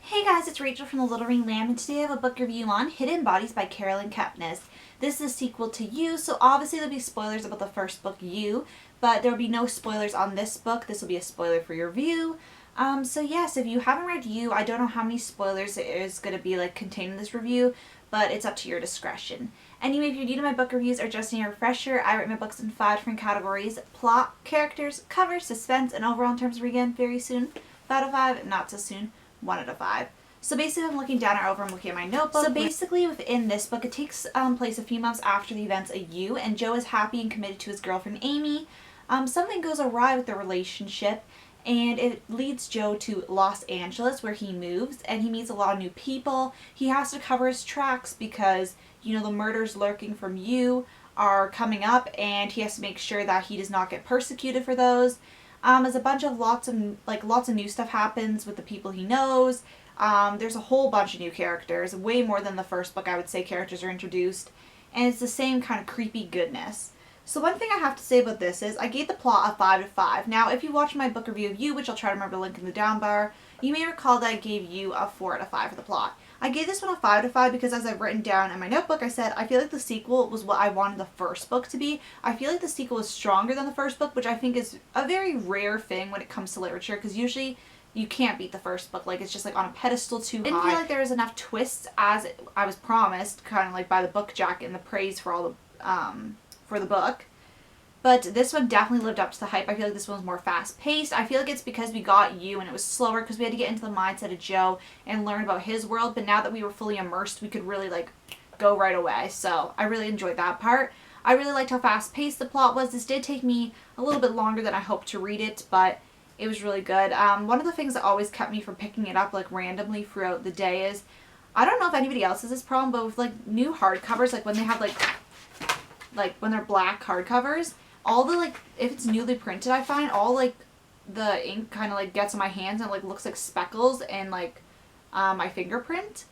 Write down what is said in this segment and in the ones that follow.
Hey guys, it's Rachel from The Little Ring Lamb, and today I have a book review on Hidden Bodies by Kepnes. This is a sequel to You, so obviously there'll be spoilers about the first book, You, but there will be no spoilers on this book. This will be a spoiler for your review. So yes, if you haven't read You, I don't know how many spoilers there is going to be contained in this review, but it's up to your discretion. Anyway, if you're new to my book reviews or just need a refresher, I write my books in 5 different categories: plot, characters, cover, suspense, and overall in terms of read again very soon. 5 out of 5, not so soon. 1 out of 5. So basically, I'm looking down or over, I'm looking at my notebook. So basically, within this book, it takes place a few months after the events of You, and Joe is happy and committed to his girlfriend Amy. Something goes awry with their relationship, and it leads Joe to Los Angeles, where he moves, and he meets a lot of new people. He has to cover his tracks because, the murders lurking from You are coming up, and he has to make sure that he does not get persecuted for those. As a bunch of lots of new stuff happens with the people he knows. There's a whole bunch of new characters, way more than the first book. I would say characters are introduced, and it's the same kind of creepy goodness. So one thing I have to say about this is I gave the plot a 5 out of 5. Now, if you watch my book review of You, which I'll try to remember to link in the down bar, you may recall that I gave You a 4 out of 5 for the plot. I gave this one a 5 out of 5 because, as I've written down in my notebook, I said I feel like the sequel was what I wanted the first book to be. I feel like the sequel is stronger than the first book, which I think is a very rare thing when it comes to literature, because usually you can't beat the first book. It's just on a pedestal too high. I didn't feel like there was enough twists as I was promised, kind of by the book jacket and the praise for all the for the book. But this one definitely lived up to the hype. I feel like this one's more fast-paced. I feel like it's because we got You and it was slower because we had to get into the mindset of Joe and learn about his world. But now that we were fully immersed, we could really go right away. So I really enjoyed that part. I really liked how fast-paced the plot was. This did take me a little bit longer than I hoped to read it, but it was really good. One of the things that always kept me from picking it up randomly throughout the day is, I don't know if anybody else has this problem, but with new hardcovers, when they have when they're black hardcovers, all the if it's newly printed, I find all the ink kind of gets on my hands and looks like speckles and my fingerprint.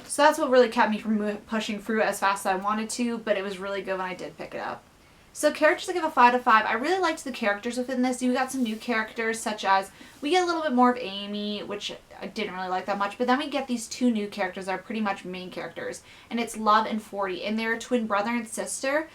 So that's what really kept me from pushing through it as fast as I wanted to, but it was really good when I did pick it up. So characters, I give a 5 out of 5. I really liked the characters within this. You got some new characters, such as we get a little bit more of Amy, which I didn't really like that much, but then we get these 2 new characters that are pretty much main characters, and it's Love and 40, and they're a twin brother and sister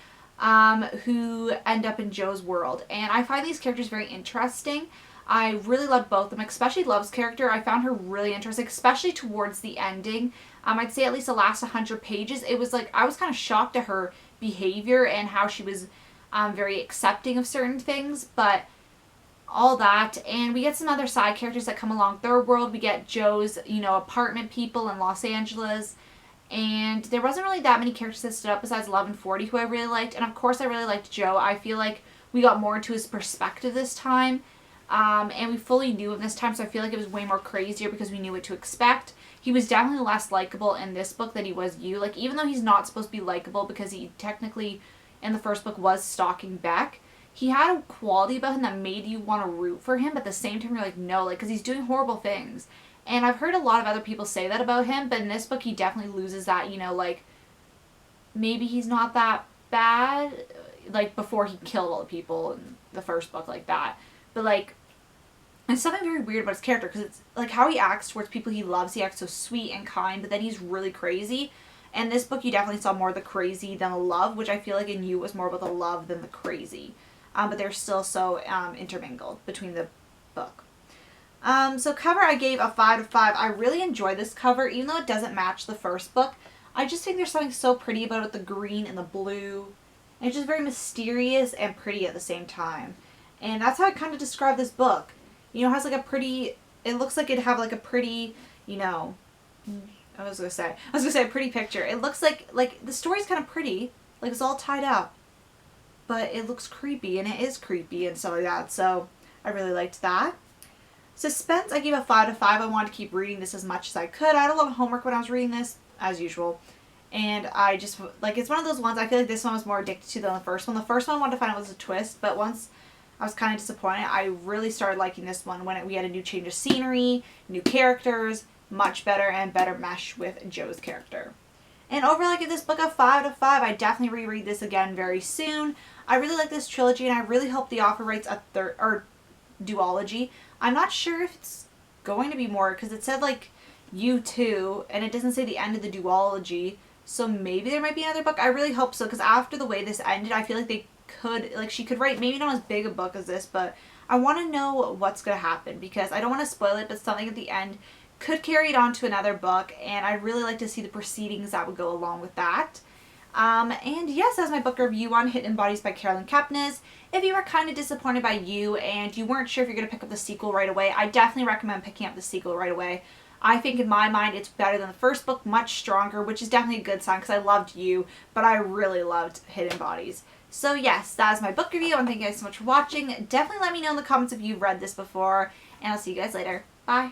who end up in Joe's world. And I find these characters very interesting. I really loved both of them, especially Love's character. I found her really interesting, especially towards the ending. I'd say at least the last 100 pages. It was I was kind of shocked at her behavior and how she was very accepting of certain things, but all that. And we get some other side characters that come along their world. We get Joe's, apartment people in Los Angeles. And there wasn't really that many characters that stood up besides Love and 40, who I really liked. And of course I really liked Joe. I feel like we got more into his perspective this time. And we fully knew him this time, so I feel like it was way more crazier because we knew what to expect. He was definitely less likable in this book than he was You. Even though he's not supposed to be likable because he technically in the first book was stalking Beck, he had a quality about him that made you want to root for him, but at the same time you're no, because he's doing horrible things. And I've heard a lot of other people say that about him, but in this book he definitely loses that, maybe he's not that bad, before he killed all the people in the first book that. But there's something very weird about his character, because it's how he acts towards people he loves. He acts so sweet and kind, but then he's really crazy. And this book you definitely saw more of the crazy than the love, which I feel like in You was more about the love than the crazy. But they're still so intermingled between the book. So cover I gave a 5 out of 5. I really enjoy this cover, even though it doesn't match the first book. I just think there's something so pretty about it, the green and the blue. And it's just very mysterious and pretty at the same time. And that's how I kind of describe this book. It has a pretty, it looks like it'd have a pretty, I was gonna say a pretty picture. It looks like the story's kind of pretty, it's all tied up, but it looks creepy, and it is creepy and stuff like that. So I really liked that. Suspense, I gave a 5 out of 5. I wanted to keep reading this as much as I could. I had a lot of homework when I was reading this, as usual. And I just, it's one of those ones, I feel like this one was more addicted to than the first one. The first one I wanted to find out was a twist, but once I was kind of disappointed, I really started liking this one when we had a new change of scenery, new characters, much better, and better mesh with Joe's character. And overall, I give this book a 5 out of 5. I definitely reread this again very soon. I really like this trilogy, and I really hope the author writes a third, or duology. I'm not sure if it's going to be more, because it said like U2 and it doesn't say the end of the duology. So maybe there might be another book. I really hope so, because after the way this ended, I feel like they could, like, she could write maybe not as big a book as this, but I want to know what's going to happen, because I don't want to spoil it, but something at the end could carry it on to another book, and I'd really like to see the proceedings that would go along with that. And yes, that's my book review on Hidden Bodies by Carolyn Kepnes. If you were kind of disappointed by You and you weren't sure if you're going to pick up the sequel right away, I definitely recommend picking up the sequel right away. I think in my mind it's better than the first book, much stronger, which is definitely a good sign because I loved You, but I really loved Hidden Bodies. So yes, that is my book review, and thank you guys so much for watching. Definitely let me know in the comments if you've read this before, and I'll see you guys later. Bye!